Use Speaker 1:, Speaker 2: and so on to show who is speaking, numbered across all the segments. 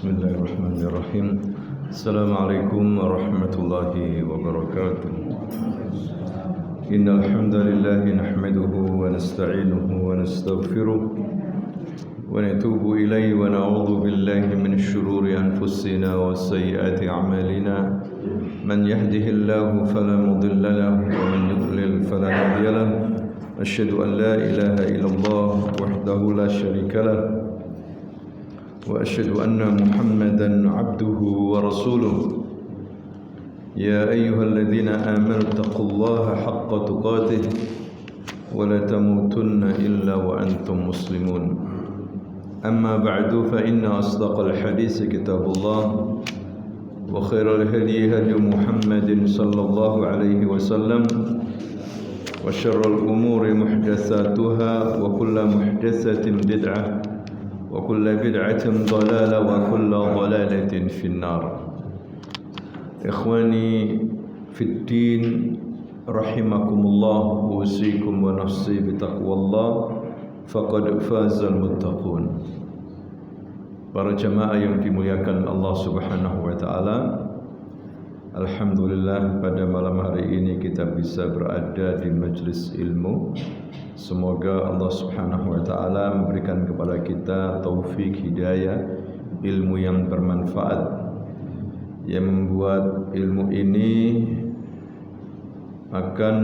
Speaker 1: Bismillahirrahmanirrahim. Assalamualaikum warahmatullahi wabarakatuh. Innal hamdalillah nahmaduhu wa nasta'inuhu wa nastaghfiruh wa natubu ilayhi wa na'udzu billahi min shururi anfusina wa sayyiati a'malina. Man yahdihillahu fala mudilla lahu wa man yudlil fala hadiya lahu. Asyhadu an la ilaha illallah wahdahu la syarika lahu وأشهد أن محمدًا عبده ورسوله يا أيها الذين آمنوا اتقوا الله حق تقاته ولا تموتن إلا وأنتم مسلمون أما بعد فإن أصدق الحديث كتاب الله وخير الهدي هدي محمد صلى الله عليه وسلم وشر الأمور محدثاتها وكل محدثة بدعة وكل بدعة ضلالة وكل ضلالة في النار. إخواني في الدين رحمكم الله، أوصيكم ونفسي بتقوى الله فقد فاز المتقون. Para jamaah yang dimuliakan Allah Subhanahu wa taala, alhamdulillah pada malam hari ini kita bisa berada di majelis ilmu. Semoga Allah Subhanahu wa taala memberikan kepada kita taufik hidayah, ilmu yang bermanfaat, yang membuat ilmu ini akan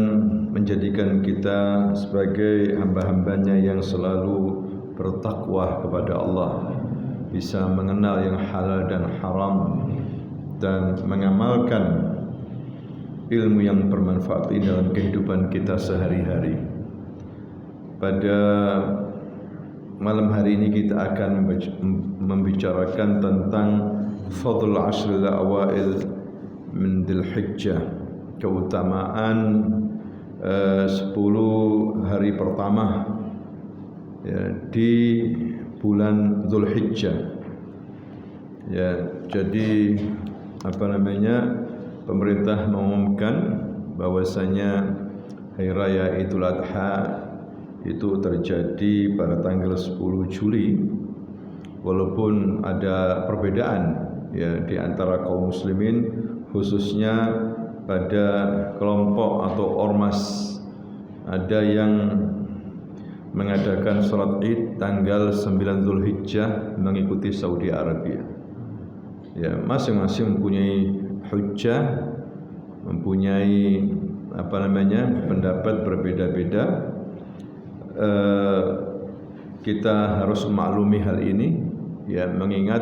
Speaker 1: menjadikan kita sebagai hamba-hambanya yang selalu bertakwa kepada Allah, bisa mengenal yang halal dan haram dan mengamalkan ilmu yang bermanfaat ini dalam kehidupan kita sehari-hari. Pada malam hari ini kita akan membicarakan tentang fadl ashril awail min Dzul Hijjah, keutamaan 10 hari pertama ya, di bulan Dzul Hijjah. Ya, jadi pemerintah mengumumkan bahwasanya hari raya Idul Adha itu terjadi pada tanggal 10 Juli, walaupun ada perbedaan ya di antara kaum muslimin, khususnya pada kelompok atau ormas. Ada yang mengadakan salat Id tanggal 9 Dzulhijjah mengikuti Saudi Arabia. Ya, masing-masing mempunyai hujjah, mempunyai pendapat berbeda-beda. Kita harus memaklumi hal ini ya, mengingat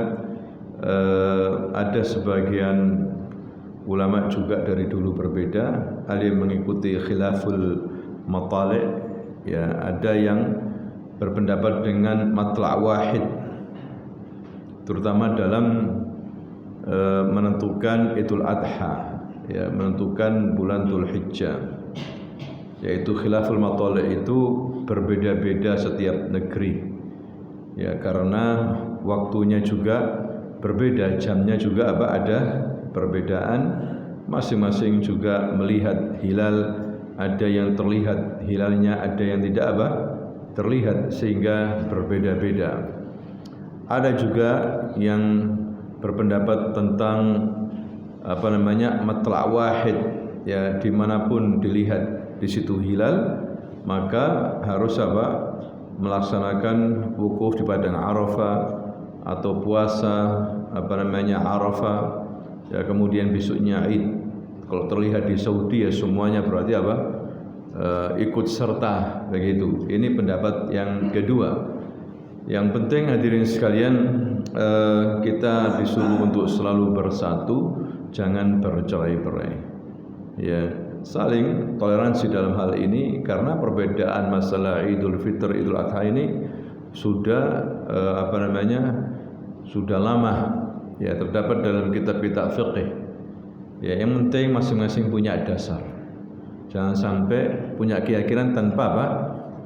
Speaker 1: ada sebagian ulama juga dari dulu berbeda, ada yang mengikuti khilaful matali' ya, ada yang berpendapat dengan matla' wahid, terutama dalam menentukan Idul Adha ya, menentukan bulan Dzul Hijjah, yaitu khilaful matali' itu berbeda-beda setiap negeri ya, karena waktunya juga berbeda, jamnya juga ada perbedaan. Masing-masing juga melihat hilal, ada yang terlihat hilalnya, ada yang tidak terlihat, sehingga berbeda-beda. Ada juga yang berpendapat tentang matla' wahid ya, dimanapun dilihat di situ hilal, maka harus melaksanakan wukuf di padang Arafah atau puasa Arafah ya, kemudian besoknya Id. Kalau terlihat di Saudi ya semuanya berarti ikut serta begitu. Ini pendapat yang kedua. Yang penting hadirin sekalian, kita disuruh untuk selalu bersatu, jangan bercerai-berai ya, saling toleransi dalam hal ini, karena perbedaan masalah Idul Fitr, Idul Adha ini sudah sudah lama ya, terdapat dalam kitab-kitab fiqih ya. Yang penting masing-masing punya dasar, jangan sampai punya keyakinan tanpa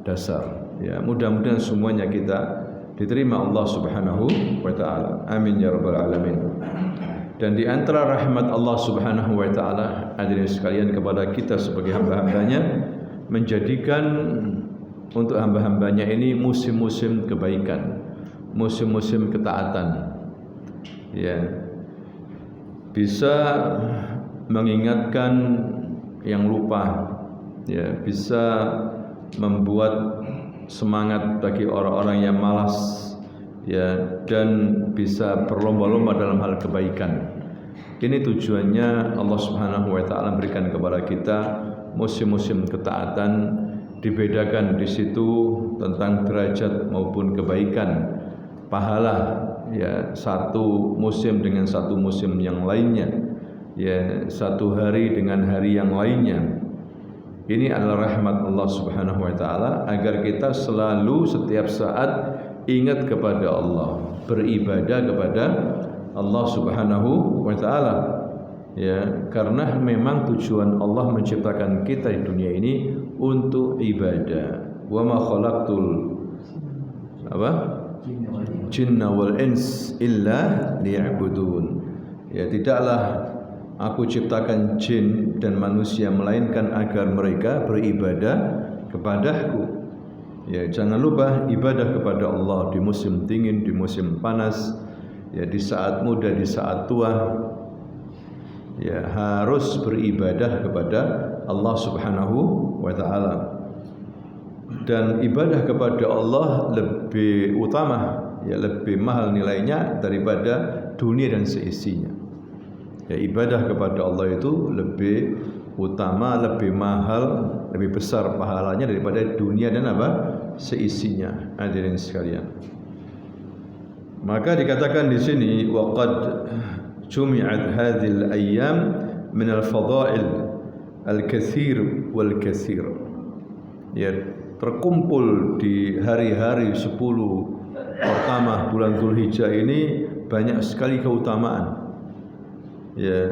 Speaker 1: dasar ya. Mudah-mudahan semuanya kita diterima Allah Subhanahu wa taala, amin ya rabbal alamin. Dan di antara rahmat Allah Subhanahu wa taala hadirin sekalian kepada kita sebagai hamba-hambanya, menjadikan untuk hamba-hambanya ini musim-musim kebaikan, musim-musim ketaatan. ya, bisa mengingatkan yang lupa, ya, bisa membuat semangat bagi orang-orang yang malas, ya, dan bisa berlomba-lomba dalam hal kebaikan. Ini tujuannya Allah Subhanahu wa taala berikan kepada kita musim-musim ketaatan, dibedakan di situ tentang derajat maupun kebaikan, pahala, ya, satu musim dengan satu musim yang lainnya, ya, satu hari dengan hari yang lainnya. Ini adalah rahmat Allah Subhanahu wa taala agar kita selalu setiap saat ingat kepada Allah, beribadah kepada Allah Subhanahu wa taala, ya, karena memang tujuan Allah menciptakan kita di dunia ini untuk ibadah. Wa ma khalaqtul jinna wal ins illa liya'budun. Ya, tidaklah aku ciptakan jin dan manusia melainkan agar mereka beribadah kepadaku. Ya, jangan lupa ibadah kepada Allah di musim dingin, di musim panas, ya, di saat muda, di saat tua, ya, harus beribadah kepada Allah Subhanahu wa taala. Dan ibadah kepada Allah lebih utama, ya, lebih mahal nilainya daripada dunia dan seisinya. Ya, ibadah kepada Allah itu lebih utama, lebih mahal, lebih besar pahalanya daripada dunia dan seisinya. Hadirin sekalian. Maka dikatakan di sini waqad jumi'at hadhil ayyam min al-fada'il al-katsir wal katsir. Ya, terkumpul di hari-hari 10 pertama bulan Dzulhijjah ini banyak sekali keutamaan. Ya,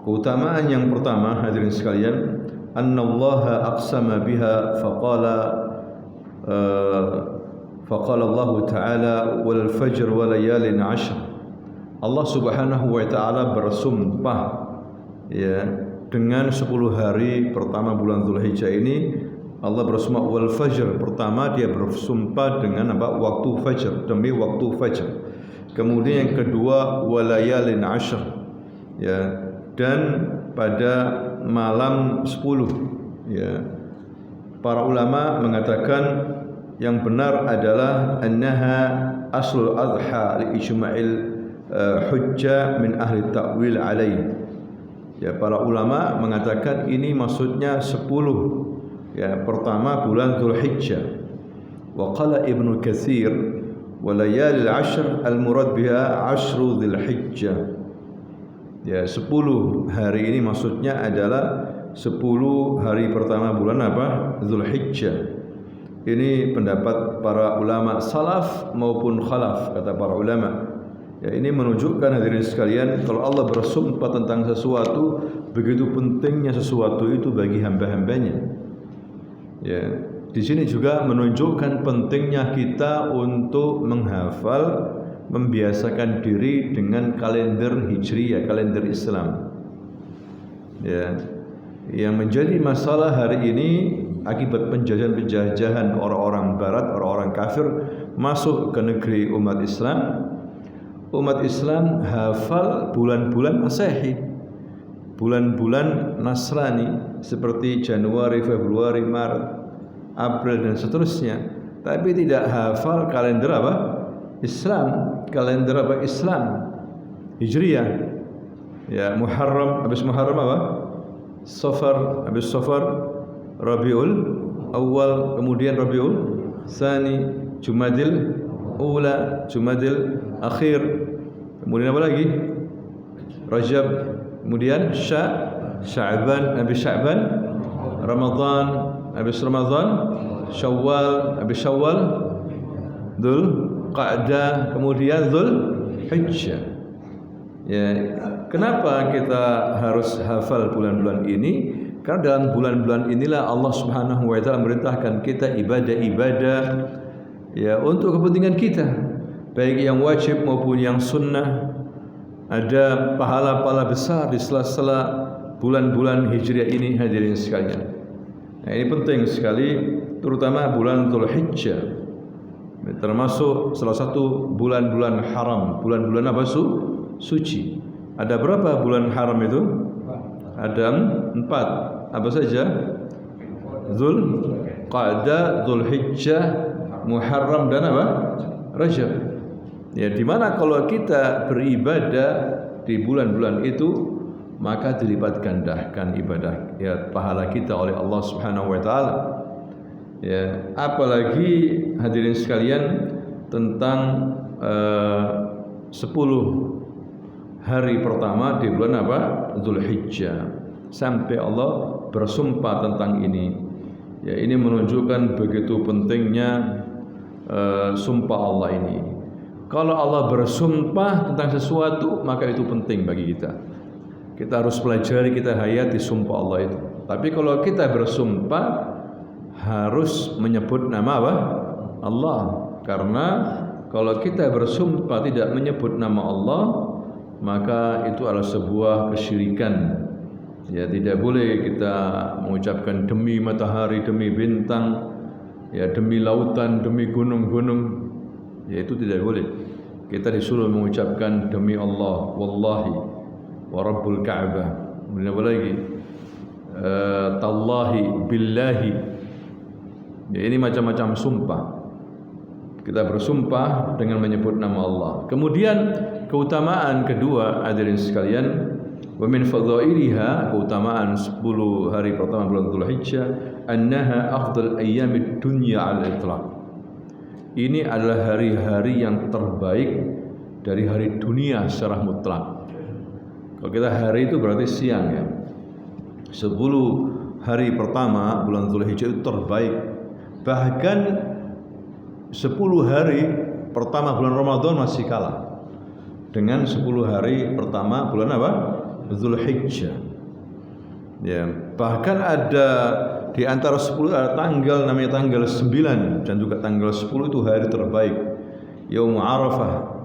Speaker 1: keutamaan yang pertama, hadirin sekalian, annallaha aqsama biha faqala Allah Ta'ala wal fajr wa layalin 'ashr. Allah Subhanahu wa taala bersumpah, ya, dengan 10 hari pertama bulan Dzulhijjah ini. Allah bersumpah wal fajr, pertama dia bersumpah dengan waktu fajr, demi waktu fajr. Kemudian yang kedua walayalin 'ashr, ya, dan pada malam 10, ya. Para ulama mengatakan yang benar adalah annaha aslul adha li ijma'il hujjah min ahli ta'wil alaih. Ya, para ulama mengatakan ini maksudnya 10, ya, pertama bulan Dzulhijjah. Wa qala Ibnu Katsir wa layalil 'ashr al-murad biha 'ashru Dzulhijjah. Ya, 10 hari ini maksudnya adalah 10 hari pertama bulan Dzulhijjah. Ini pendapat para ulama salaf maupun khalaf, kata para ulama. Ya, ini menunjukkan, hadirin sekalian, kalau Allah bersumpah tentang sesuatu, begitu pentingnya sesuatu itu bagi hamba-hambanya. Ya, di sini juga menunjukkan pentingnya kita untuk menghafal, membiasakan diri dengan kalender Hijriyah, kalender Islam. Ya, yang menjadi masalah hari ini akibat penjajahan orang-orang Barat, orang-orang kafir masuk ke negeri umat Islam. Umat Islam hafal bulan-bulan Masehi, bulan-bulan Nasrani seperti Januari, Februari, Maret, April dan seterusnya, tapi tidak hafal kalender Islam, kalender Islam Hijriyah. Ya, Muharram, habis Muharram Safar, habis Safar Rabiul Awal, kemudian Rabiul Tsani, Jumadil Ula, Jumadil Akhir, kemudian apa lagi? Rajab, kemudian Sya'ban, habis Sya'ban Ramadan, habis Ramadan Syawal, habis Syawal Dzul Qa'dah, kemudian Dzulhijjah. Ya, kenapa kita harus hafal bulan-bulan ini? Karena dalam bulan-bulan inilah Allah Subhanahu wa taala memerintahkan kita ibadah-ibadah, ya, untuk kepentingan kita, baik yang wajib maupun yang sunnah. Ada pahala-pahala besar di sela-sela bulan-bulan Hijriah ini, hadirin sekalian. Nah, ini penting sekali, terutama bulan Dzulhijjah, termasuk salah satu bulan-bulan haram, bulan-bulan suci. Ada berapa bulan haram itu? Ada 4. Apa saja? Zulqa'dah, Zulhijjah, Muharram dan apa? Rajab. Ya, di mana kalau kita beribadah di bulan-bulan itu maka dilipat gandakan ibadah ya pahala kita oleh Allah Subhanahu wa taala. Ya, apalagi hadirin sekalian tentang 10 hari pertama di bulan apa? Zulhijjah. Sampai Allah bersumpah tentang ini. Ya, ini menunjukkan begitu pentingnya sumpah Allah ini. Kalau Allah bersumpah tentang sesuatu, maka itu penting bagi kita. Kita harus pelajari, kita hayati sumpah Allah itu. Tapi kalau kita bersumpah harus menyebut nama apa? Allah. Karena kalau kita bersumpah tidak menyebut nama Allah, maka itu adalah sebuah kesyirikan. Ya, tidak boleh kita mengucapkan demi matahari, demi bintang, ya demi lautan, demi gunung-gunung. Ya, itu tidak boleh. Kita disuruh mengucapkan demi Allah, wallahi wa rabbul Ka'bah. Kemudian apa lagi? Tallahi, billahi. Ya, ini macam-macam sumpah. Kita bersumpah dengan menyebut nama Allah. Kemudian keutamaan kedua hadirin sekalian, wa min fadhailiha, keutamaan 10 hari pertama bulan Dzulhijjah, annaha afdal ayyamid dunya 'ala al-itlaq. Ini adalah hari-hari yang terbaik dari hari dunia secara mutlak. Kalau kita hari itu berarti siang ya. 10 hari pertama bulan Dzulhijjah itu terbaik. Bahkan 10 hari pertama bulan Ramadan masih kalah dengan 10 hari pertama bulan apa? Dzulhijjah. Ya, bahkan ada di antara 10 ada tanggal namanya tanggal 9 dan juga tanggal 10 itu hari terbaik. Yaum Arafah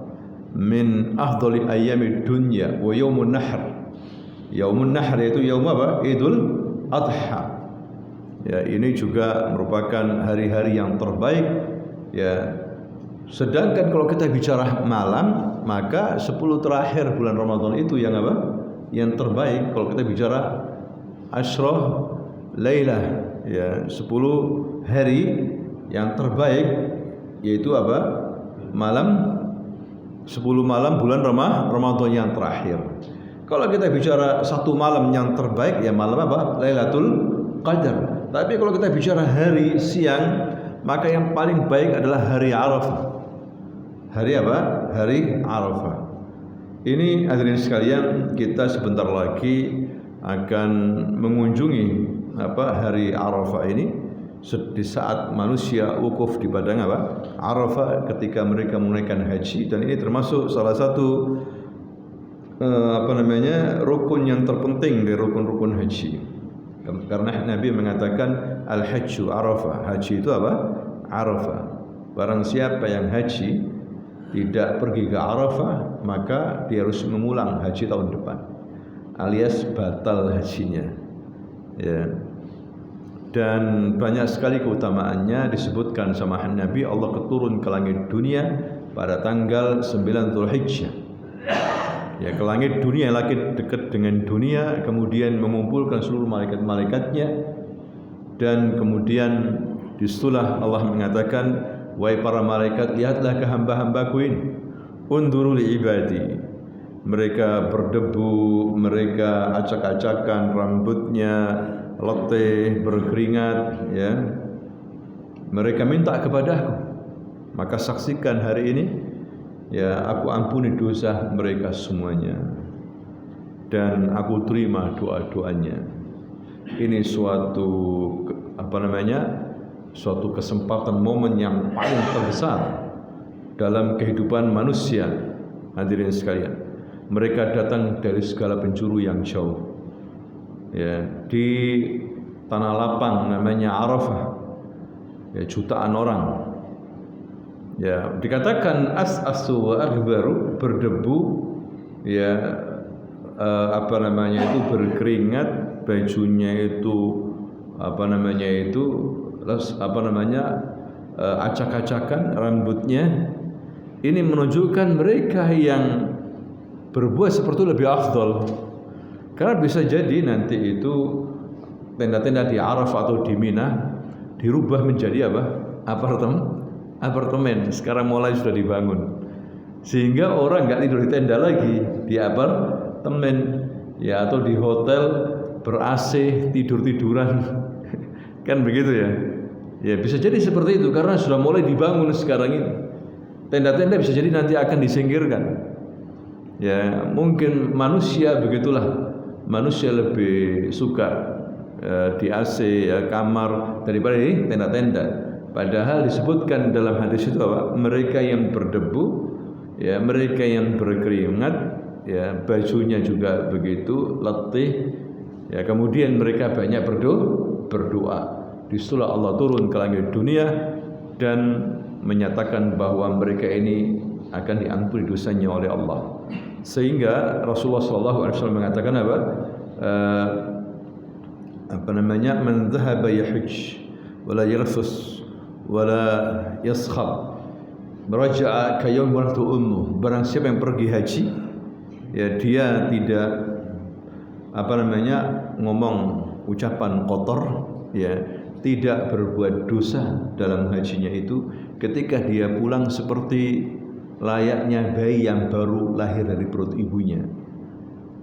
Speaker 1: min afdali ayyamid dunya wa yaumun nahr. Yaumun nahr itu yaum apa? Idul Adha. Ya, ini juga merupakan hari-hari yang terbaik. Ya, sedangkan kalau kita bicara malam, maka 10 terakhir bulan Ramadan itu yang apa? Yang terbaik. Kalau kita bicara Ashrah Lailah, ya 10 hari yang terbaik yaitu apa? Malam 10 malam bulan Ramadan yang terakhir. Kalau kita bicara satu malam yang terbaik ya malam apa? Lailatul Qadar. Tapi kalau kita bicara hari siang, maka yang paling baik adalah hari Arafah. Hari apa? Hari Arafah. Ini hadirin sekalian, kita sebentar lagi akan mengunjungi hari Arafah ini di saat manusia wukuf di padang Arafah ketika mereka menunaikan haji, dan ini termasuk salah satu rukun yang terpenting dari rukun-rukun haji. Karena Nabi mengatakan al-hajju Arafah. Haji itu apa? Arafah. Barang siapa yang haji tidak pergi ke Arafah, maka dia harus mengulang haji tahun depan, alias batal hajinya. Ya. Dan banyak sekali keutamaannya disebutkan sama Nabi. Allah keturun ke langit dunia pada tanggal 9 Dzulhijjah. Ya, ke langit dunia, langit dekat dengan dunia, kemudian mengumpulkan seluruh malaikat-malaikatnya, dan kemudian disitulah Allah mengatakan, wahai para malaikat, lihatlah ke hamba-hambaku ini, unduru li ibadi. Mereka berdebu, mereka acak-acakan rambutnya, letih, berkeringat, ya. Mereka minta kepadaku, maka saksikan hari ini, ya, aku ampuni dosa mereka semuanya dan aku terima doa-doanya. Ini suatu suatu kesempatan, momen yang paling terbesar dalam kehidupan manusia. Hadirin sekalian, mereka datang dari segala penjuru yang jauh, ya, di tanah lapang namanya Arafah, ya, jutaan orang. Ya, dikatakan as-asu wa aghbaru, berdebu, ya, itu berkeringat, bajunya itu acak-acakan rambutnya. Ini menunjukkan mereka yang berbuat seperti itu lebih afdal. Karena bisa jadi nanti itu tenda-tenda di Arafah atau di Mina dirubah menjadi apa? Apartemen. Sekarang mulai sudah dibangun. Sehingga orang nggak tidur di tenda lagi, di apartemen ya, atau di hotel ber-AC tidur-tiduran. Kan begitu ya. Ya bisa jadi seperti itu karena sudah mulai dibangun sekarang ini. Tenda-tenda bisa jadi nanti akan disingkirkan. Ya, mungkin manusia begitulah. Manusia lebih suka di AC ya, kamar daripada di tenda-tenda. Padahal disebutkan dalam hadis itu apa? Mereka yang berdebu, ya, mereka yang berkeringat, ya, bajunya juga begitu letih, ya, kemudian mereka banyak berdoa. Disitulah Allah turun ke langit dunia dan menyatakan bahwa mereka ini akan diampuni dosanya oleh Allah. Sehingga Rasulullah SAW mengatakan apa namanya, man dhahaba yahujj wala yarfus wala yaskhab raja'a ka yaum waladtu ummu. Barang siapa yang pergi haji, ya dia tidak apa namanya ngomong ucapan kotor, ya, tidak berbuat dosa dalam hajinya itu, ketika dia pulang seperti layaknya bayi yang baru lahir dari perut ibunya,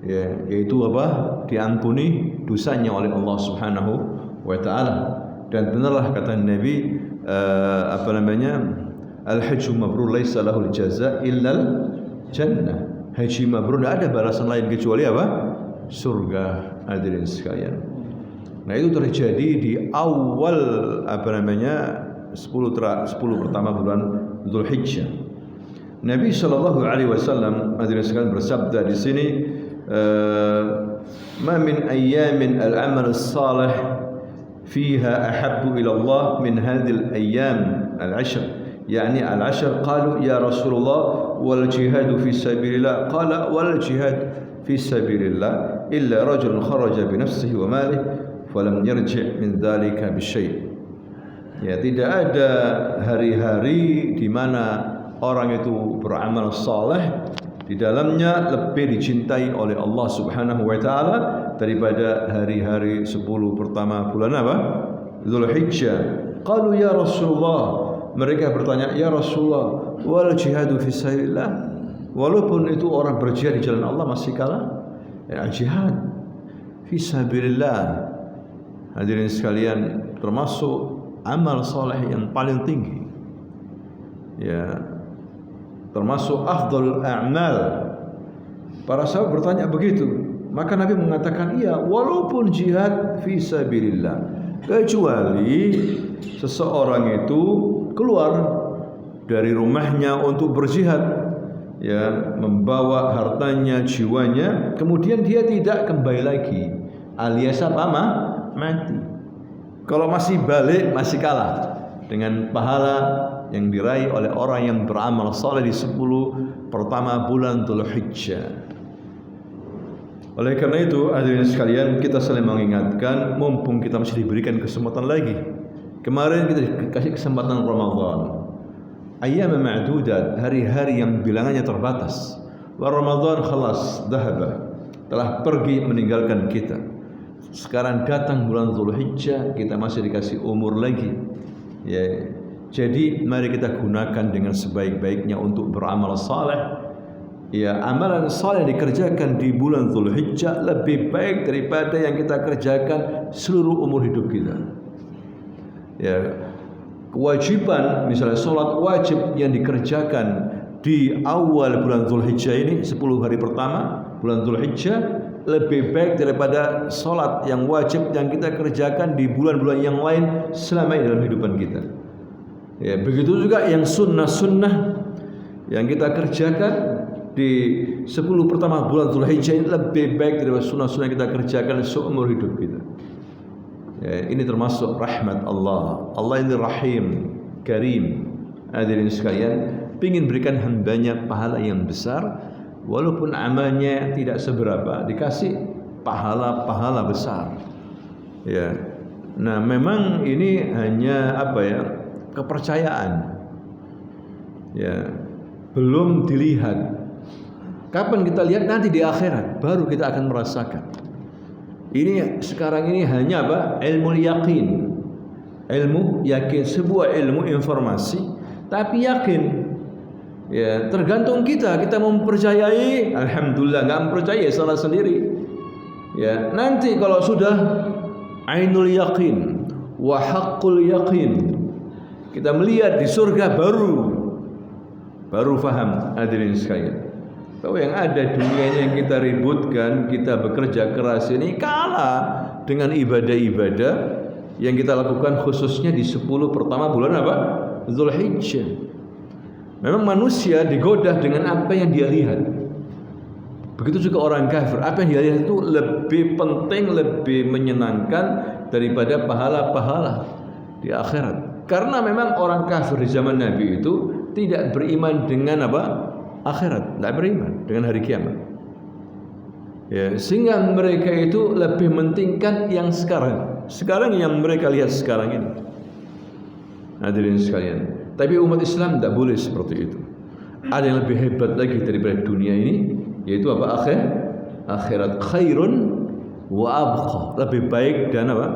Speaker 1: ya, yaitu apa? Diampuni dosanya oleh Allah Subhanahu wa taala. Dan benarlah kata Nabi apa namanya, al-hajju mabrur laisa lahul jaza illal jannah. Haji mabrur tidak ada balasan lain kecuali apa? Surga. Hadirin sekalian. Nah, itu terjadi di awal apa namanya 10 pertama bulan Dzulhijjah. Nabi sallallahu alaihi wasallam hadirin sekalian bersabda di sini, ma min ayyamin al-amal as-salih fiha ahabbu ila Allah min hadhihi al-ayyam al-'ashr, yani al-'ashr. Qalu ya Rasulullah wal jihad fi sabilillah, qala wal jihad fi sabilillah illa rajulun kharaja bi nafsihi wa malihi falam yarji' min dzalika bi syai'. Ya, tidak ada hari-hari di mana orang itu beramal saleh di dalamnya lebih dicintai oleh Allah Subhanahu wa taala daripada hari-hari 10 pertama bulan apa? Dzulhijjah. Qalu ya Rasulullah, mereka bertanya, ya Rasulullah, wal jihadu fi sabilillah, walaupun itu orang berjihad di jalan Allah masih kalah? Ya, jihad fi sabilillah, hadirin sekalian, termasuk amal saleh yang paling tinggi, ya, termasuk afdal a'mal. Para sahabat bertanya begitu, maka Nabi mengatakan, iya, walaupun jihad fi sabilillah, kecuali seseorang itu keluar dari rumahnya untuk berjihad, ya, membawa hartanya, jiwanya, kemudian dia tidak kembali lagi, alias apa? Mati. Kalau masih balik, masih kalah dengan pahala yang diraih oleh orang yang beramal saleh di 10 pertama bulan Dzulhijjah. Oleh karena itu, hadirin sekalian, kita saling mengingatkan, mumpung kita masih diberikan kesempatan lagi. Kemarin kita dikasih kesempatan Ramadan, ayyam ma'dudat, hari-hari yang bilangannya terbatas. Wa Ramadan khalas dhahaba, telah pergi meninggalkan kita. Sekarang datang bulan Dzulhijjah, kita masih dikasih umur lagi, ya. Jadi mari kita gunakan dengan sebaik-baiknya untuk beramal saleh. Ya, amalan saleh dikerjakan di bulan Dzulhijjah lebih baik daripada yang kita kerjakan seluruh umur hidup kita. Ya, kewajiban misalnya sholat wajib yang dikerjakan di awal bulan Dzulhijjah ini, 10 hari pertama bulan Dzulhijjah, lebih baik daripada sholat yang wajib yang kita kerjakan di bulan-bulan yang lain selama ini dalam kehidupan kita. Ya, begitu juga yang sunnah-sunnah yang kita kerjakan di 10 pertama bulan Dzulhijjah ini lebih baik daripada sunnah-sunnah yang kita kerjakan seumur hidup kita. Ya, ini termasuk rahmat Allah. Allah ini Rahim, Karim. Hadirin sekalian, ingin berikan hambanya pahala yang besar, walaupun amalnya tidak seberapa, dikasih pahala-pahala besar. Ya. Nah, memang ini hanya apa ya? Kepercayaan. Ya, belum dilihat. Kapan kita lihat? Nanti di akhirat baru kita akan merasakan. Ini sekarang ini hanya apa? Ilmu yakin. Ilmu yakin, sebuah ilmu informasi tapi yakin. Ya, tergantung kita mempercayai, alhamdulillah, enggak mempercayai salah sendiri. Ya, nanti kalau sudah ainul yakin wa haqqul yakin, kita melihat di surga baru faham hadirin sekalian. Bahwa yang ada dunianya yang kita ributkan, kita bekerja keras ini kalah dengan ibadah-ibadah yang kita lakukan khususnya di 10 pertama bulan apa? Zulhijjah. Memang manusia digoda dengan apa yang dia lihat. Begitu juga orang kafir. Apa yang dia lihat itu lebih penting, lebih menyenangkan daripada pahala-pahala di akhirat. Karena memang orang kafir di zaman Nabi itu tidak beriman dengan apa? Akhirat, tidak beriman dengan hari kiamat. Ya, sehingga mereka itu lebih mementingkan yang sekarang yang mereka lihat sekarang ini. Hadirin sekalian, tapi umat Islam tidak boleh seperti itu. Ada yang lebih hebat lagi daripada dunia ini, yaitu apa? Akhirat khairun wa abqa, lebih baik dan apa?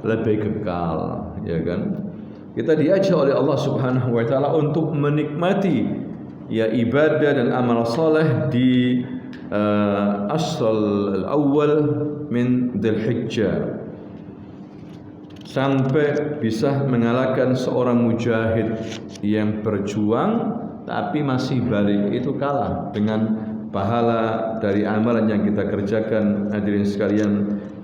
Speaker 1: Lebih kekal, ya kan? Kita diajak oleh Allah Subhanahu wa taala untuk menikmati ya ibadah dan amal saleh di asal al-awwal min Dzulhijjah, sampai bisa mengalahkan seorang mujahid yang berjuang tapi masih balik, itu kalah dengan pahala dari amalan yang kita kerjakan hadirin sekalian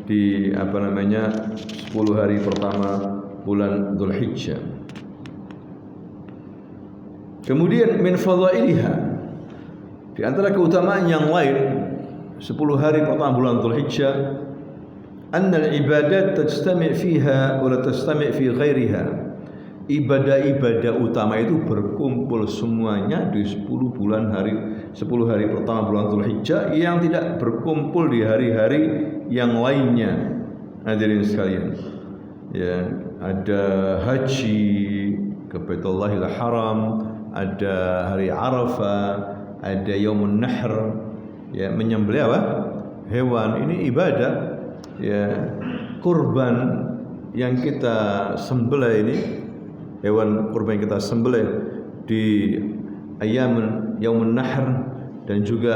Speaker 1: di 10 hari pertama bulan Dzulhijjah. Kemudian min fadhailiha, di antara keutamaan yang lain 10 hari pertama bulan Dzulhijjah, anna al-ibadat tajtami' fiha wa la tajtami' fi ghairiha. Ibadah-ibadah utama itu berkumpul semuanya di 10 hari pertama bulan Dzulhijjah, yang tidak berkumpul di hari-hari yang lainnya. Hadirin sekalian, ya, ada haji ke Baitullahil Haram, ada hari Arafah, ada Yaumun Nahr, ya, menyembelih apa? Hewan. Ini ibadah, ya. Kurban yang kita sembelih ini, hewan kurban yang kita sembelih di Yaumun Nahr dan juga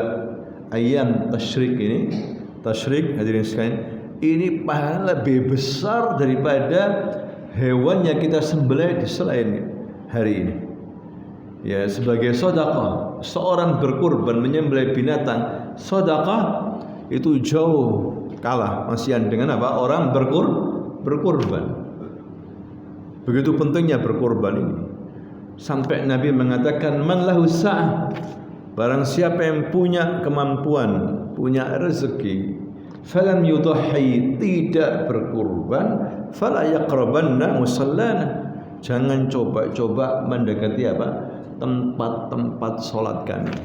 Speaker 1: ayam tasyrik ini, hadirin sekalian, ini pahala lebih besar daripada hewan yang kita sembelih di selain hari ini. Ya, sebagai sedekah, seorang berkurban menyembelih binatang sedekah itu jauh kalah masihan dengan apa? Orang berkurban. Begitu pentingnya berkurban ini. Sampai Nabi mengatakan, man lahu sa'ah, barang siapa yang punya kemampuan, punya rezeki, falam yudhi, tidak berkurban, fala yaqrabanna musallana, jangan coba-coba mendekati apa? Tempat-tempat sholat kami.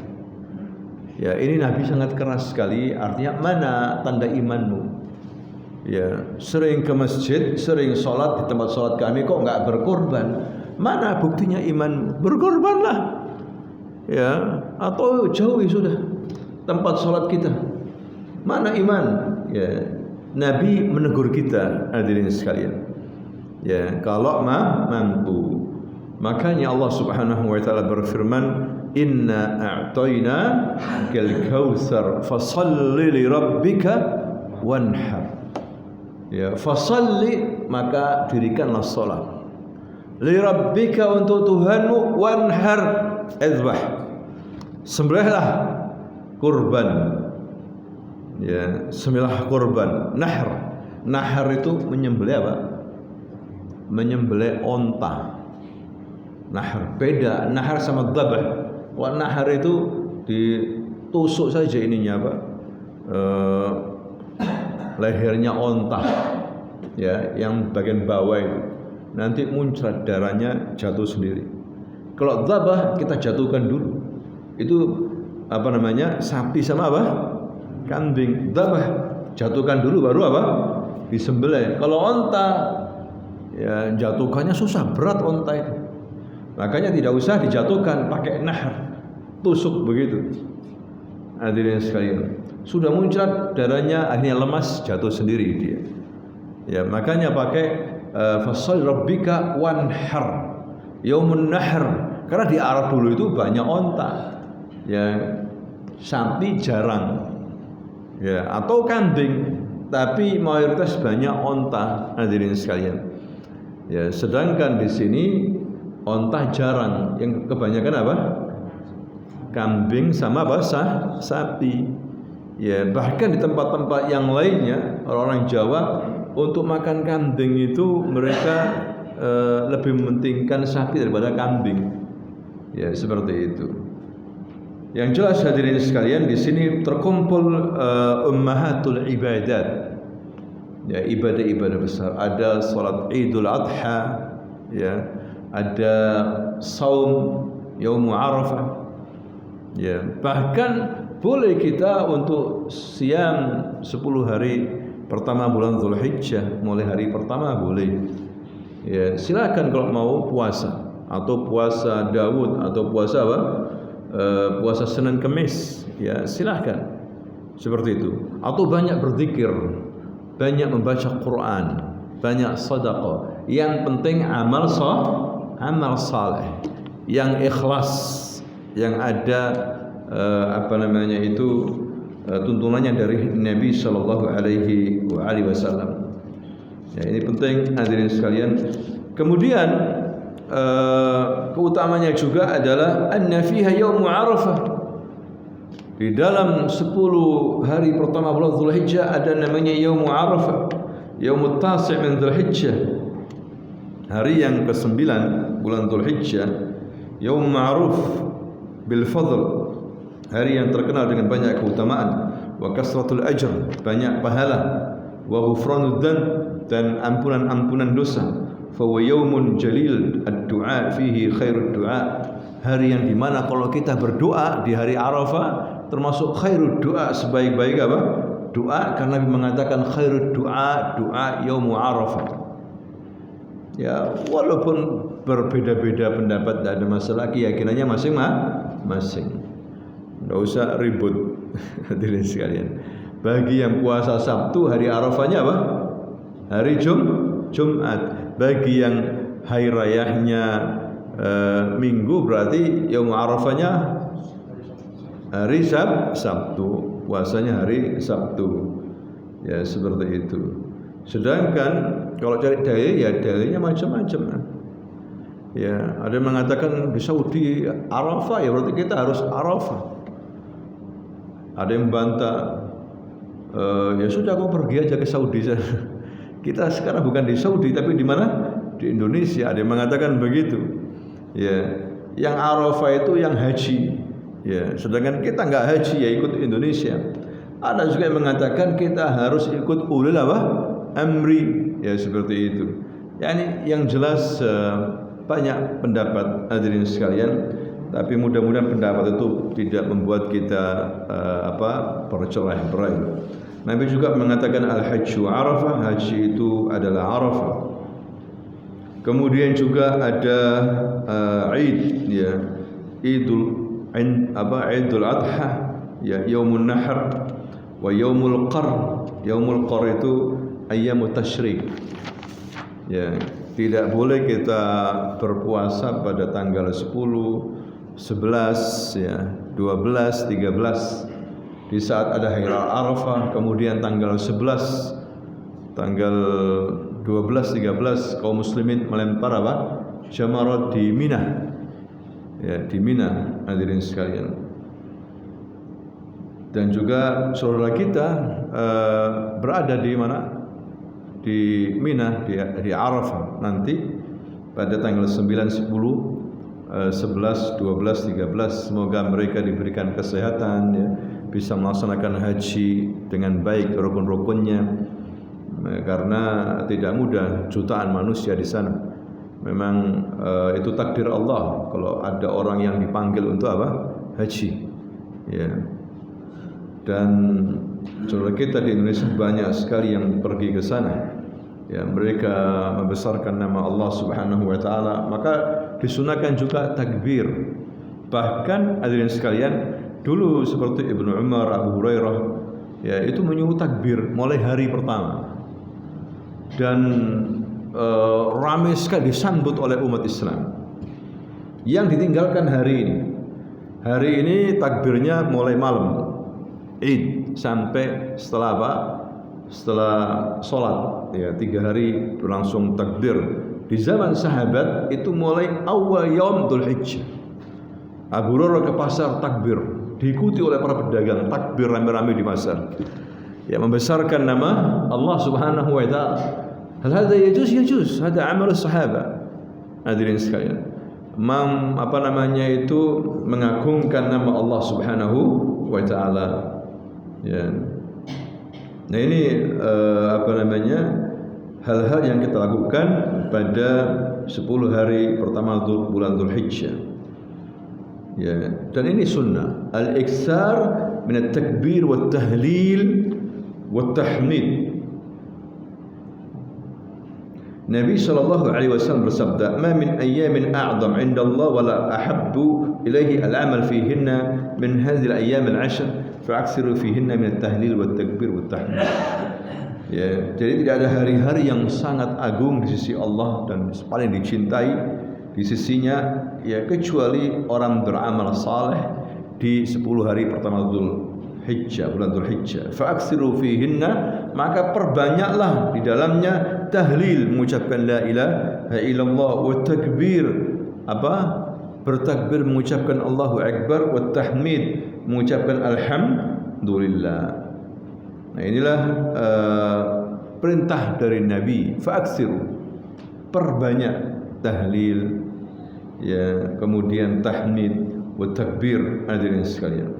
Speaker 1: Ya, ini Nabi sangat keras sekali. Artinya mana tanda imanmu? Ya, sering ke masjid, sering sholat di tempat sholat kami, kok nggak berkorban? Mana buktinya iman? Berkorbanlah. Ya, atau jauhi sudah tempat sholat kita. Mana iman? Ya, Nabi menegur kita, hadirin sekalian. Ya, kalau mampu. Makanya Allah Subhanahu wa taala berfirman, inna a'tayna kal kautsar fasalli li rabbika wanhar. Ya, fasalli, maka dirikanlah salat. Li rabbika, untuk Tuhanmu, wanhar, izbah, sembelihlah kurban. Ya, sembelihlah kurban. Nahar itu menyembelih apa? Menyembelih onta. Nahar beda, nahar sama dzabh. Wah, nahar itu ditusuk saja ininya apa? Lehernya onta, ya, yang bagian bawah itu nanti muncrat darahnya, jatuh sendiri. Kalau dzabh kita jatuhkan dulu. Itu sapi sama apa? Kambing. Dzabh jatuhkan dulu baru apa? Disembelih. Kalau onta, ya, jatuhkannya susah, berat onta itu. Makanya tidak usah dijatuhkan, pakai nahar, tusuk begitu. hadirin sekalian, sudah muncrat darahnya, akhirnya lemas, jatuh sendiri dia. Ya, makanya pakai fasal rabbika wanhar yaumun nahr, karena di Arab dulu itu banyak onta, ya, sapi jarang, ya, atau kambing, tapi mayoritas banyak onta, hadirin sekalian. Ya, sedangkan di sini onta jarang, yang kebanyakan apa? Kambing sama apa? Sapi. Ya, bahkan di tempat-tempat yang lainnya orang-orang Jawa untuk makan kambing itu mereka lebih mementingkan sapi daripada kambing. Ya, seperti itu. Yang jelas hadirin sekalian, di sini terkumpul ummahatul ibadat. Ya, ibadah-ibadah besar. Ada salat Idul Adha, ya, ada saum Yaum Arafah. Ya, bahkan boleh kita untuk siam 10 hari pertama bulan Dzulhijjah, mulai hari pertama boleh. Ya, silakan kalau mau puasa, atau puasa Daud, atau puasa apa? Puasa Senin Kemis, ya silakan. Seperti itu. Atau banyak berzikir, banyak membaca Quran, banyak sedekah. Yang penting amal saleh, yang ikhlas, yang ada tuntunannya dari Nabi Shallallahu Alaihi Wasallam. Ya, ini penting hadirin sekalian. Kemudian keutamanya juga adalah anna fiha yaum Arafah. Di dalam 10 hari pertama bulan Dzulhijjah ada namanya Yaum Arafah, Yaumut Tasi' min Dzulhijjah. Hari yang ke-9 bulan Dzulhijjah, Yaum Ma'ruf bil Fadl. Hari yang terkenal dengan banyak keutamaan, wa kasratul ajr, banyak pahala, wa ghufranud dzanb, dan ampunan dosa. Fa huwa yaumun jalil, ad-du'a fihi khairud du'a. Hari yang dimana kalau kita berdoa di hari Arafah termasuk khairud du'a, sebaik-baik apa? Doa, karena Nabi mengatakan khairud du'a yaum Arafah. Ya, walaupun berbeda-beda pendapat, tidak ada masalah, keyakinannya masing-masing. Enggak usah ribut hadirin sekalian. Bagi yang puasa Sabtu, hari Arafahnya apa? Hari Jumat. Bagi yang hari rayanya Minggu, berarti Yaum Arafahnya hari Sabtu, puasanya hari Sabtu. Ya, seperti itu. Sedangkan kalau cari dalil, ya dalilnya macam-macam. Ya, ada yang mengatakan di Saudi Arafah, ya berarti kita harus Arafah. Ada yang bantah, ya sudah kau pergi aja ke Saudi. Kita sekarang bukan di Saudi, tapi di mana? Di Indonesia. Ada yang mengatakan begitu. Ya, yang Arafah itu yang haji. Ya, sedangkan kita nggak haji, ya ikut Indonesia. Ada juga yang mengatakan kita harus ikut ulil apa? Amri. Ya, seperti itu. Yani yang jelas banyak pendapat hadirin sekalian, tapi mudah-mudahan pendapat itu tidak membuat kita bercerai-berai. Nabi juga mengatakan al-hajju Arafah, haji itu adalah Arafah. Kemudian juga ada Eid, ya, Idul Adha, ya, Yaumun Nahr wa Yaumul Qar. Yaumul Qar itu ayyamut tasyrik. Ya, tidak boleh kita berpuasa pada tanggal 10, 11, ya, 12, 13 di saat ada hari Arafah. Kemudian tanggal 11, tanggal 12, 13 kaum muslimin melempar apa? Jamarat di Mina. Ya, di Mina hadirin sekalian. Dan juga saudara kita berada di mana? Di Mina, di Arafah nanti pada tanggal 9, 10, 11, 12, 13. Semoga mereka diberikan kesehatan, ya, bisa melaksanakan haji dengan baik rukun-rukunnya, karena tidak mudah, jutaan manusia di sana. Memang itu takdir Allah kalau ada orang yang dipanggil untuk apa? Haji. Ya. Dan saudara kita di Indonesia banyak sekali yang pergi ke sana. Ya, mereka membesarkan nama Allah Subhanahu wa taala, maka disunahkan juga takbir. Bahkan hadirin sekalian, Dulu seperti Ibnu Umar, Abu Hurairah, ya itu menyuruh takbir mulai hari pertama. Dan ramai sekali disambut oleh umat Islam. Yang ditinggalkan hari ini. Hari ini takbirnya mulai malam Id sampai setelah apa? Setelah sholat, ya 3 hari berlangsung takbir. Di zaman sahabat itu mulai awal yaum Dzulhijjah. Abu Hurairah ke pasar takbir, diikuti oleh para pedagang takbir rame-rame di pasar. Ya membesarkan nama Allah Subhanahu wa taala. Hal hadza yajuz? Yajuz. Hada amal sahabat. Hadirin sekalian. Mengagungkan nama Allah Subhanahu wa taala. Ya. Nah ini hal-hal yang kita lakukan pada 10 hari pertama bulan Dzulhijjah. Ya, dan ini sunnah. Al-iktsar min at-takbir wat-tahlil wat-tahmid. Nabi sallallahu alaihi wasallam bersabda, "Ma min ayyamin a'zam 'inda Allah wa la ahabbu ilaihi al-'amal fihinna min hadhihi al-ayyam al-'ashr fa'aksiru fihinna min at-tahlil wat-takbir wat-tahmid." Ya, jadi tidak ada hari-hari yang sangat agung di sisi Allah dan paling dicintai di sisinya ya kecuali orang beramal saleh di 10 hari pertama Dzulhijjah, bulan Dzulhijjah. Fa'aksiru fihinna, maka perbanyaklah di dalamnya tahlil, mengucapkan la ilaha illallah, wa takbir, bertakbir mengucapkan Allahu Akbar, wa tahmid, mengucapkan alhamdulillah. Nah inilah perintah dari Nabi, fa'aksiru, perbanyak tahlil, ya kemudian tahmid, wa takbir. Hadirin sekalian,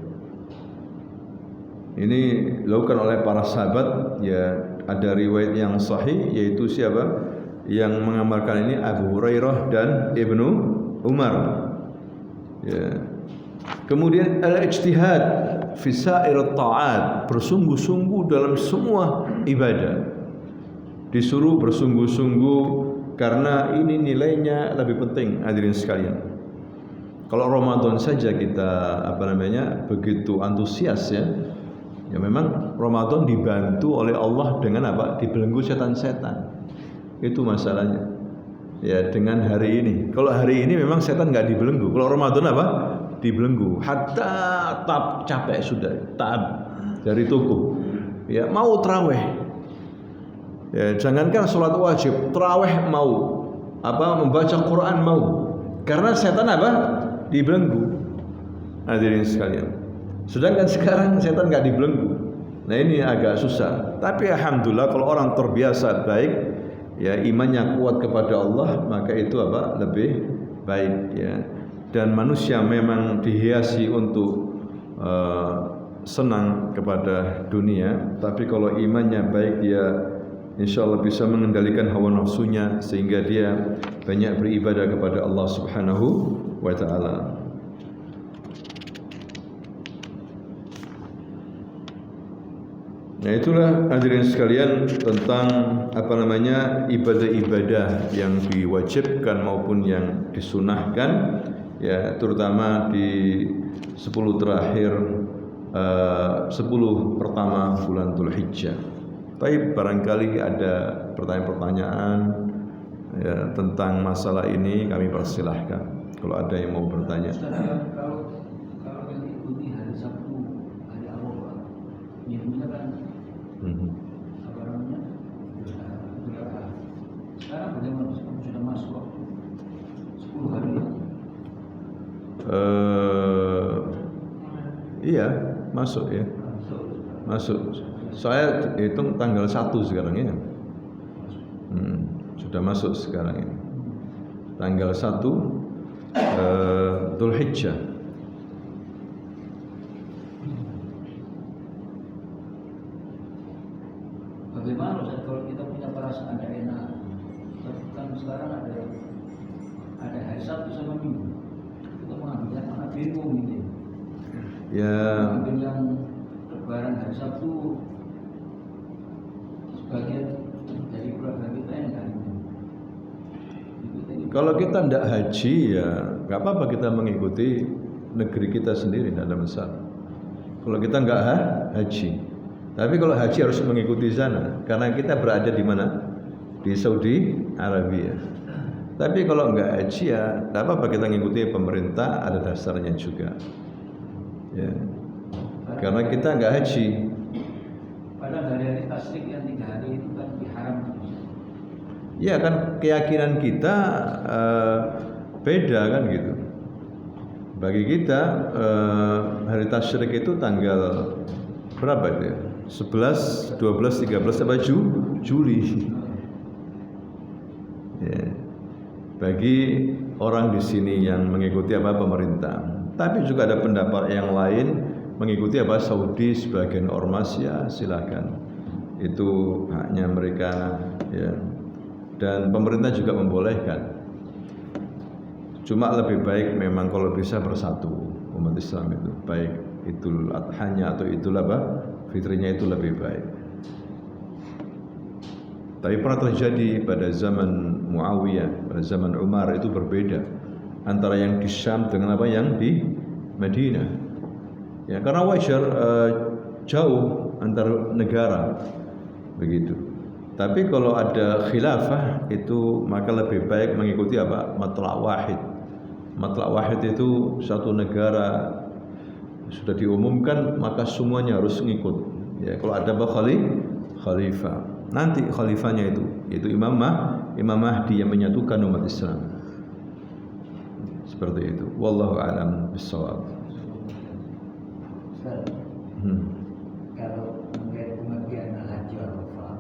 Speaker 1: ini dilakukan oleh para sahabat. Ya ada riwayat yang sahih, yaitu siapa yang mengamalkan ini? Abu Hurairah dan Ibnu Umar. Ya. Kemudian al-ijtihad fi sa'ir ta'at, bersungguh-sungguh dalam semua ibadah. Disuruh bersungguh-sungguh karena ini nilainya lebih penting. Hadirin sekalian, kalau Ramadan saja kita begitu antusias ya memang Ramadan dibantu oleh Allah dengan dibelenggu setan-setan. Itu masalahnya. Ya dengan hari ini. Kalau hari ini memang setan nggak dibelenggu. Kalau Ramadan dibelenggu. Hatta capek sudah, taab dari tubuh. Ya mau tarawih. Ya jangankan sholat wajib, tarawih mau. Membaca Quran mau. Karena setan dibelenggu. Hadirin sekalian. Sedangkan sekarang setan nggak dibelenggu. Nah ini agak susah. Tapi alhamdulillah kalau orang terbiasa baik, ya imannya kuat kepada Allah, maka itu lebih baik ya. Dan manusia memang dihiasi untuk senang kepada dunia. Tapi kalau imannya baik, dia insya Allah bisa mengendalikan hawa nafsunya sehingga dia banyak beribadah kepada Allah Subhanahu wa taala. Nah itulah hadirin sekalian tentang ibadah-ibadah yang diwajibkan maupun yang disunahkan ya, terutama di 10 terakhir 10 pertama bulan Dzulhijjah. Tapi barangkali ada pertanyaan-pertanyaan ya, tentang masalah ini, kami persilahkan kalau ada yang mau bertanya.
Speaker 2: Kalau yang ikuti hari Sabtu, hari Arafah, minggunya kan sekarang bagaimana? Sudah masuk waktu 10 hari ya?
Speaker 1: Iya, masuk ya. Masuk. Saya hitung tanggal 1 sekarang ya. Sudah masuk sekarang ini. Tanggal 1 Dzulhijjah.
Speaker 2: Bagaimana Ustaz kalau kita punya perasaan tidak enak? Kan sekarang ada hari Sabtu sama Minggu. Kita mengambil yang mana bingung gitu.
Speaker 1: Ya.
Speaker 2: Ambil yang lebaran hari Sabtu, sebagian dari keluarga kita yang kan.
Speaker 1: Kalau kita tidak haji ya nggak apa-apa, kita mengikuti negeri kita sendiri, tidak ada masalah. Kalau kita nggak haji. Tapi kalau haji harus mengikuti sana, karena kita berada di mana? Di Saudi Arabia. Tapi kalau nggak haji ya, tidak apa-apa kita ngikuti pemerintah, ada dasarnya juga. Ya. Karena kita nggak haji.
Speaker 2: Padahal dari hari tasrik yang 3 hari itu kan diharamkan.
Speaker 1: Ya kan keyakinan kita beda kan gitu. Bagi kita hari tasyrik itu tanggal berapa itu ya? 11, 12, 13 apa Juli. Ya. Bagi orang di sini yang mengikuti apa pemerintah. Tapi juga ada pendapat yang lain mengikuti apa Saudi sebagian ormas ya silakan. Itu haknya mereka ya. Dan pemerintah juga membolehkan. Cuma lebih baik memang kalau bisa bersatu umat Islam itu, baik Idul Adhanya atau Idul apa fitrinya itu lebih baik. Tapi pernah terjadi pada zaman Muawiyah, pada zaman Umar itu berbeda antara yang di Syam dengan apa yang di Madinah. Ya karena wajar jauh antar negara begitu. Tapi kalau ada khilafah itu maka lebih baik mengikuti apa matlaq wahid. Matlaq wahid itu satu negara sudah diumumkan maka semuanya harus ngikut. Ya kalau ada khalifah. Nanti khalifahnya itu yaitu Imam Mahdi yang menyatukan umat Islam. Seperti itu. Wallahu a'lam bishawab.
Speaker 2: Kalau melihat pengertian haji Arafah,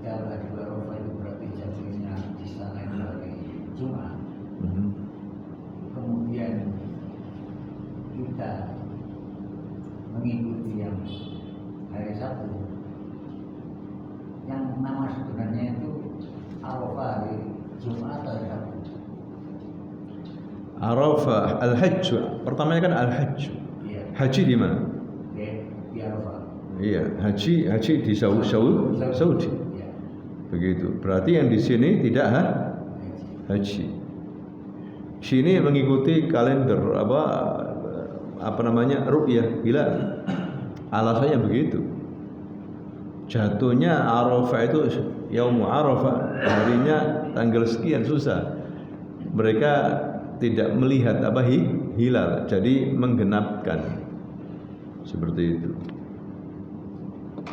Speaker 2: kalau haji Arafah itu berarti jatuhnya di sana itu hari Jumat. Kemudian kita mengikuti yang hari Sabtu, yang nama sebenarnya itu Arafah hari Jumat atau Sabtu?
Speaker 1: Arafah al-Hajj. Pertamanya kan al-Hajj.
Speaker 2: Iya.
Speaker 1: Haji di mana?
Speaker 2: Di Arafah.
Speaker 1: Iya, haji di Saudi.
Speaker 2: Iya.
Speaker 1: Begitu. Berarti yang di sini tidak haji. Sini mengikuti kalender apa namanya ru'yah hilal. Alasannya begitu. Jatuhnya Arafah itu Yaum Arafah, harinya tanggal sekian susah. Mereka tidak melihat apa hilal, jadi menggenapkan seperti itu.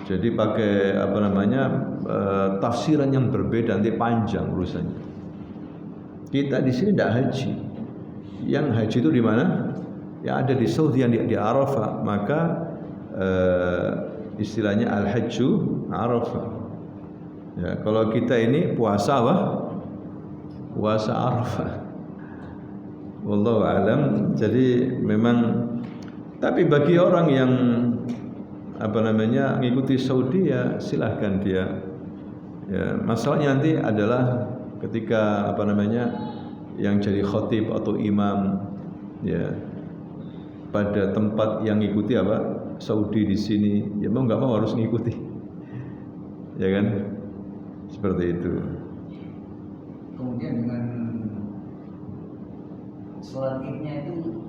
Speaker 1: Jadi pakai apa namanya tafsiran yang berbeda, nanti panjang urusannya. Kita di sini tidak haji. Yang haji itu di mana? Yang ada di Saudi yang di Arafah, maka istilahnya al-hajju Arafah. Ya, kalau kita ini puasa puasa Arafah. Wallahu alam. Jadi memang tapi bagi orang yang apa namanya mengikuti Saudi ya silahkan dia. Ya, masalahnya nanti adalah ketika apa namanya yang jadi khatib atau imam ya pada tempat yang ngikuti apa Saudi di sini ya mau nggak mau harus ngikuti. Ya kan? Seperti itu.
Speaker 2: Kemudian dengan sholat idnya itu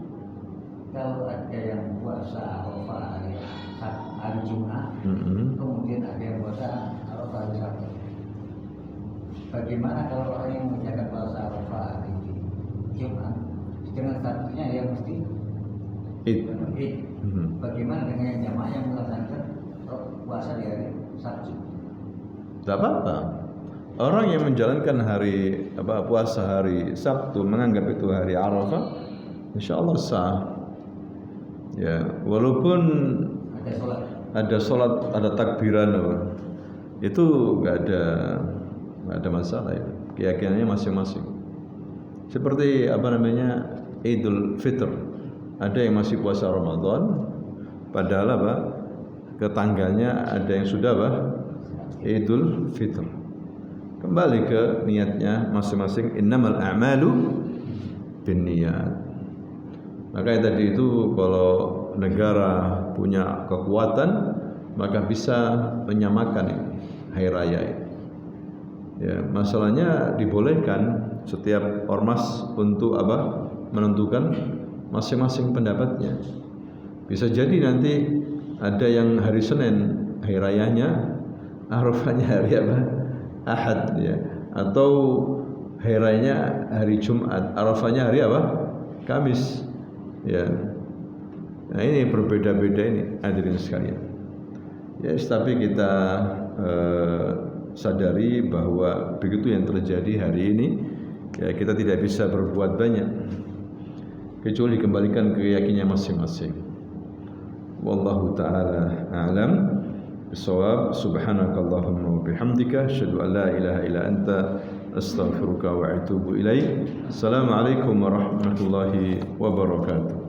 Speaker 2: kalau ada yang puasa Arafah hari Jumat, kemudian ada yang puasa Arafah hari Sabtu. Bagaimana kalau orang yang menjaga puasa Arafah hari Jumat, dengan statusnya yang mesti Id. Bagaimana dengan yang jamaah yang melaksanakan puasa di hari Sabtu?
Speaker 1: Tidak apa-apa. Orang yang menjalankan hari puasa hari Sabtu menganggap itu hari Arafah, insya Allah sah. Ya, walaupun ada sholat, ada takbiran itu nggak ada masalah ya. Keyakinannya masing-masing. Seperti apa namanya Idul Fitr, ada yang masih puasa Ramadan, padahal ketangganya ada yang sudah Idul Fitr. Kembali ke niatnya masing-masing. Innamal a'malu binniyat. Maka tadi itu kalau negara punya kekuatan maka bisa menyamakan hari raya ini. Ya, masalahnya dibolehkan setiap ormas untuk menentukan masing-masing pendapatnya. Bisa jadi nanti ada yang hari Senin hari rayanya, Arafahnya hari apa? Ahad ya. Atau hari rayanya hari Jumat, Arafahnya hari apa? Kamis. Ya. Nah, ini berbeda-beda ini hadirin sekalian. Ya, tapi kita sadari bahwa begitu yang terjadi hari ini, ya kita tidak bisa berbuat banyak kecuali kembalikan ke keyakinannya masing-masing. Wallahu taala a'lam bissawab. Subhanakallahumma wa bihamdika asyhadu an la ilaha illa anta astaghfiruka wa atubu ilaik. Assalamualaikum warahmatullahi wabarakatuh.